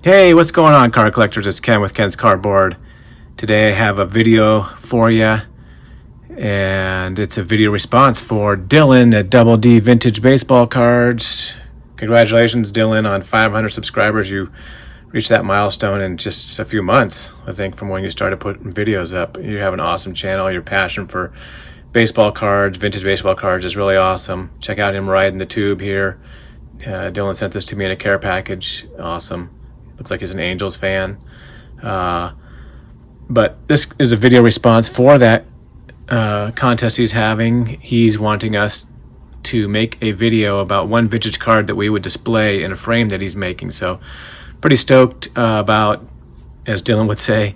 Hey, what's going on, card collectors? It's Ken with Ken's Cardboard. Today I have a video for you, and it's a video response for Dylan at Double D Vintage Baseball Cards. Congratulations, Dylan, on 500 subscribers. You reached that milestone in just a few months, I think, from when you started putting videos up. You have an awesome channel. Your passion for baseball cards, vintage baseball cards, is really awesome. Check out him riding the tube here. Dylan sent this to me in a care package. Awesome. Looks like he's an Angels fan. But this is a video response for that contest he's having. He's wanting us to make a video about one vintage card that we would display in a frame that he's making. So pretty stoked about, as Dylan would say,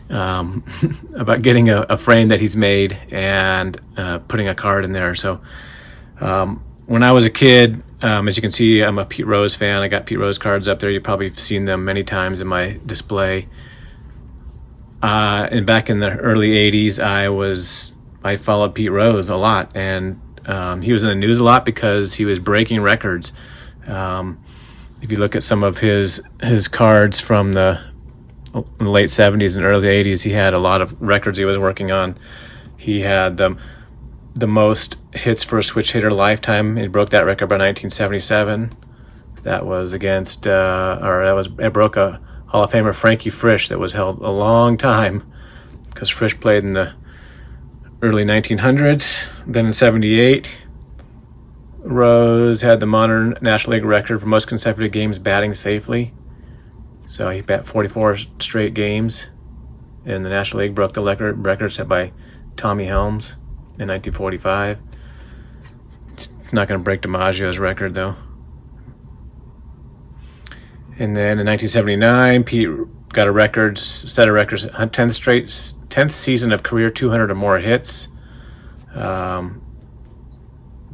about getting a frame that he's made and putting a card in there. So when I was a kid, as you can see, I'm a Pete Rose fan. I got Pete Rose cards up there. You've probably seen them many times in my display. And back in the early 80s, I followed Pete Rose a lot, and he was in the news a lot because he was breaking records. If you look at some of his cards from the late 70s and early 80s, he had a lot of records he was working on. He had the most hits for a switch hitter lifetime. He broke that record by 1977. That was against, it broke a Hall of Famer, Frankie Frisch, that was held a long time because Frisch played in the early 1900s. Then in 78, Rose had the modern National League record for most consecutive games batting safely. So he bat 44 straight games in the National League, broke the record set by Tommy Helms in 1945. It's not going to break DiMaggio's record, though. And then in 1979, Pete got a set of records, 10th season of career 200 or more hits.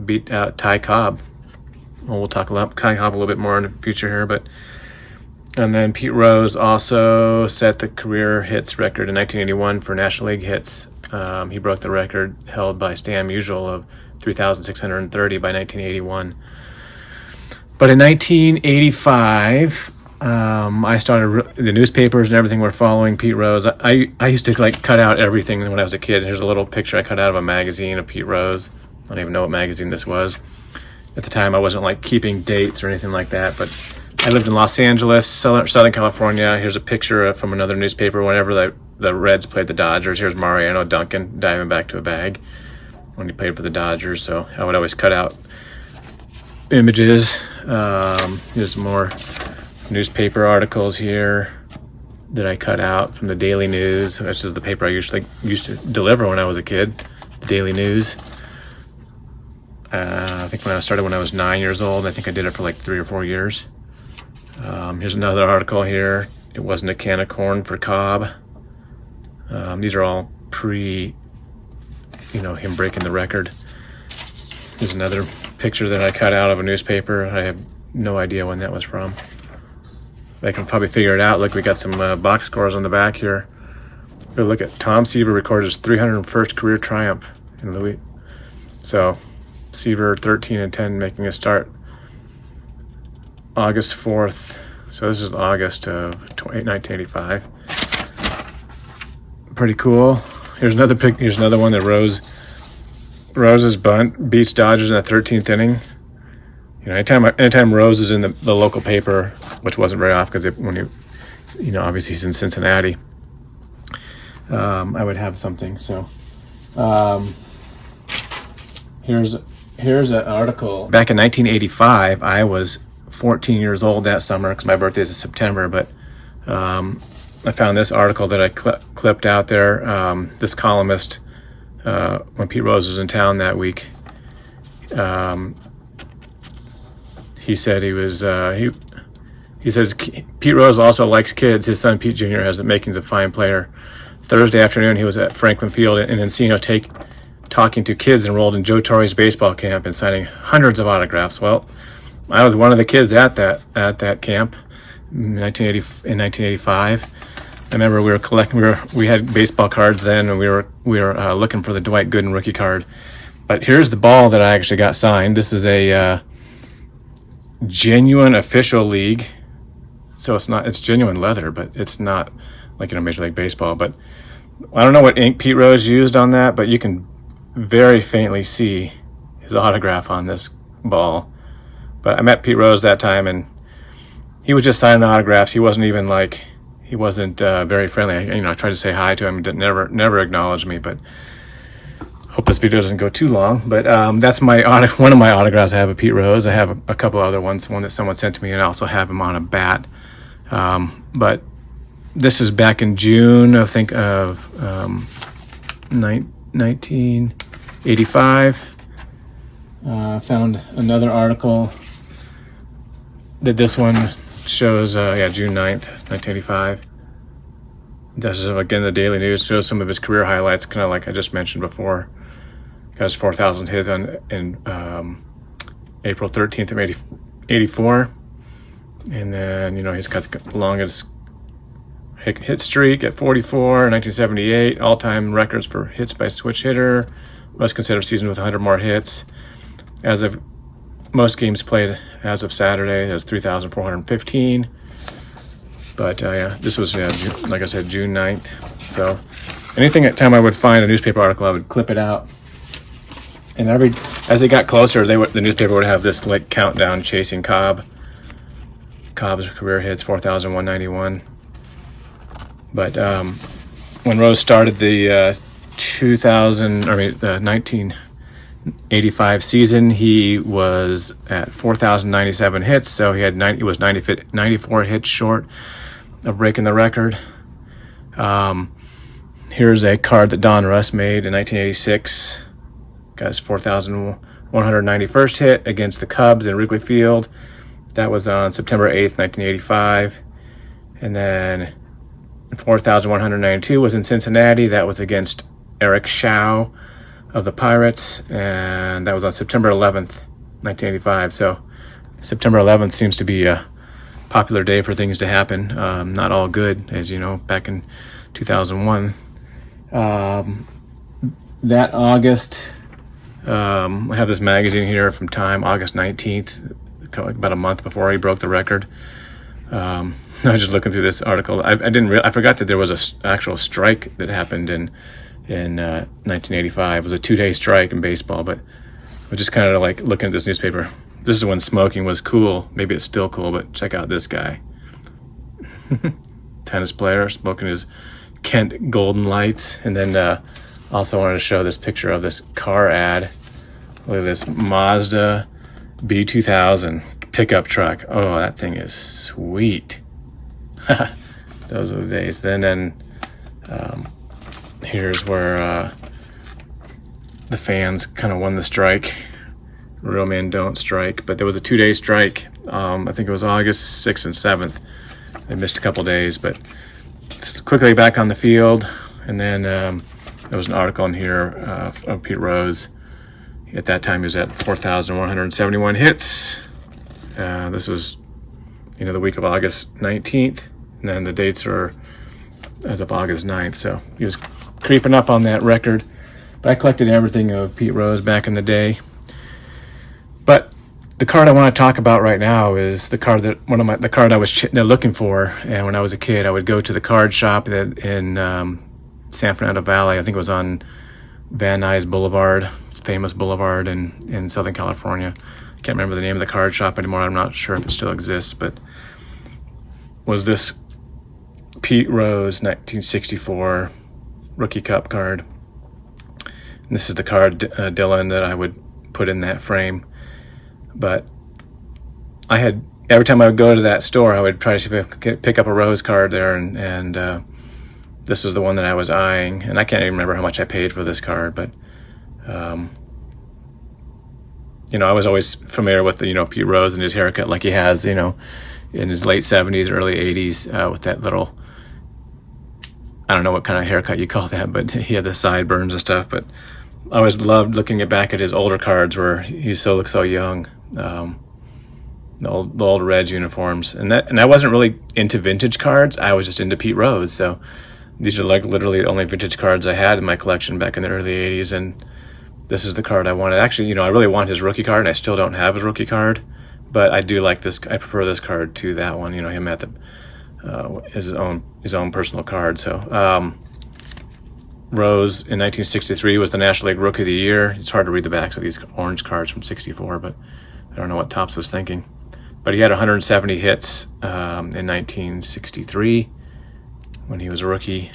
Beat out Ty Cobb. Well, we'll talk about Ty Cobb a little bit more in the future here, and then Pete Rose also set the career hits record in 1981 for National League hits. He broke the record held by Stan Musial of 3,630 by 1981. But in 1985, I started, the newspapers and everything were following Pete Rose. I used to cut out everything when I was a kid. Here's a little picture I cut out of a magazine of Pete Rose. I don't even know what magazine this was. At the time, I wasn't keeping dates or anything like that, but I lived in Los Angeles, Southern California. Here's a picture from another newspaper whenever the Reds played the Dodgers. Here's Mariano Duncan diving back to a bag when he played for the Dodgers. So I would always cut out images. Here's some more newspaper articles here that I cut out from the Daily News, which is the paper I usually used to deliver when I was a kid, the Daily News. I think when I was 9 years old. I think I did it for 3 or 4 years. Here's another article here. It wasn't a can of corn for Cobb. These are all pre, him breaking the record. Here's another picture that I cut out of a newspaper. I have no idea when that was from. I can probably figure it out. Look, we got some box scores on the back here. But look at Tom Seaver recorded his 301st career triumph in Louis. So Seaver 13-10, making a start August 4th. So this is August of 1985. Pretty cool. Here's another Here's another one that Rose's bunt beats Dodgers in the 13th inning. Anytime Rose is in the local paper, which wasn't very often because obviously he's in Cincinnati, I would have something. So here's an article. Back in 1985, I was 14 years old that summer because my birthday is in September, but I found this article that I clipped out there. This columnist, when Pete Rose was in town that week, he said he says Pete Rose also likes kids. His son Pete Jr. has the makings of a fine player. Thursday afternoon, he was at Franklin Field in Encino talking to kids enrolled in Joe Torre's baseball camp and signing hundreds of autographs. Well, I was one of the kids at that camp in 1985. I remember we were collecting. We had baseball cards then, and we were looking for the Dwight Gooden rookie card. But here's the ball that I actually got signed. This is a genuine official league so it's genuine leather, but it's not like Major League Baseball. But I don't know what ink Pete Rose used on that, but you can very faintly see his autograph on this ball. But I met Pete Rose that time, and he was just signing autographs. He wasn't even very friendly. I tried to say hi to him. He never acknowledged me, but hope this video doesn't go too long. But that's one of my autographs I have of Pete Rose. I have a couple other ones, one that someone sent to me, and I also have him on a bat. But this is back in June, I think, of 1985. Found another article that this one shows, June 9th, 1985. This is, again, the Daily News. Shows some of his career highlights, kind of like I just mentioned before. Got his 4,000th hit in April 13th of 84. And then, he's got the longest hit streak at 44 in 1978. All-time records for hits by switch hitter. Most consecutive season with 100 more hits. As of most games played as of Saturday, has 3,415. But this was, like I said, June 9th. So anytime I would find a newspaper article, I would clip it out. And as they got closer, the newspaper would have this like countdown chasing Cobb. Cobb's career hits 4,191. But when Rose started the 1985 season, he was at 4,097 hits, so he was 94 hits short of breaking the record. Here's a card that Don Russ made in 1986. Got his 4,191st hit against the Cubs in Wrigley Field. That was on September 8th, 1985. And then 4,192 was in Cincinnati. That was against Eric Shaw of the Pirates, and that was on September 11th, 1985. So September 11th seems to be a popular day for things to happen. Not all good, as you know, back in 2001. That August, I have this magazine here from Time, August 19th, about a month before he broke the record. I was just looking through this article. I forgot that there was an actual strike that happened in 1985. It was a 2-day strike in baseball, but I was just kind of like looking at this newspaper. This is when smoking was cool. Maybe it's still cool, but check out this guy. Tennis player smoking his Kent Golden Lights. And then also wanted to show this picture of this car ad. Look at this Mazda B2000 pickup truck. Oh, that thing is sweet. Those are the days. Then here's where the fans kind of won the strike. Real men don't strike, but there was a 2-day strike. I think it was August 6th and 7th. They missed a couple days, but quickly back on the field. And then there was an article in here of Pete Rose. At that time, he was at 4,171 hits. This was, the week of August 19th, and then the dates are as of August 9th. So he was creeping up on that record. But I collected everything of Pete Rose back in the day. But the card I want to talk about right now is the card the card I was looking for. And when I was a kid, I would go to the card shop in San Fernando Valley. I think it was on Van Nuys Boulevard, famous boulevard in Southern California. I can't remember the name of the card shop anymore. I'm not sure if it still exists, but was this Pete Rose 1964 Rookie Cup card. And this is the card, Dylan, that I would put in that frame. But every time I would go to that store, I would try to pick up a Rose card there, and this was the one that I was eyeing. And I can't even remember how much I paid for this card, but I was always familiar with Pete Rose and his haircut, like he has, in his late 70s, early 80s, with that little, I don't know what kind of haircut you call that, but he had the sideburns and stuff. But I always loved looking back at his older cards where he looked so young. The old Reds uniforms, and I wasn't really into vintage cards. I was just into Pete Rose. So these are like literally the only vintage cards I had in my collection back in the early 80s, and this is the card I wanted. Actually, I really want his rookie card, and I still don't have his rookie card, but I do like this. I prefer this card to that one. You know, him at the his own personal card. So Rose in 1963 was the National League Rookie of the Year. It's hard to read the backs of these orange cards from '64, but I don't know what Topps was thinking. But he had 170 hits in 1963 when he was a rookie.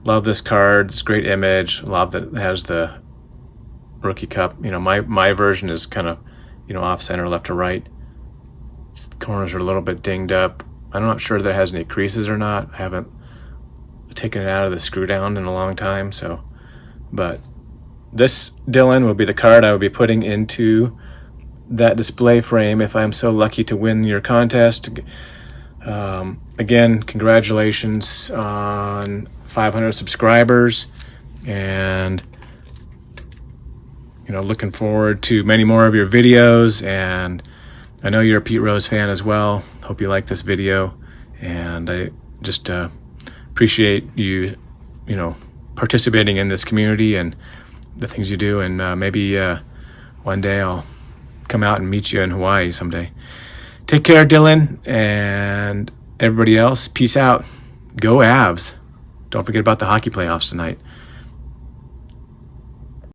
Love this card. It's a great image. Love that it has the rookie cup. You know, my version is kind of, you know, off center, left to right. The corners are a little bit dinged up. I'm not sure that it has any creases or not. I haven't taken it out of the screw down in a long time. So, but this Dylan will be the card I will be putting into that display frame if I'm so lucky to win your contest. Again, congratulations on 500 subscribers, and you know, looking forward to many more of your videos. And I know you're a Pete Rose fan as well. Hope you like this video, and I just appreciate you, you know, participating in this community and the things you do. And maybe one day I'll come out and meet you in Hawaii someday. Take care, Dylan, and everybody else. Peace out. Go Avs. Don't forget about the hockey playoffs tonight.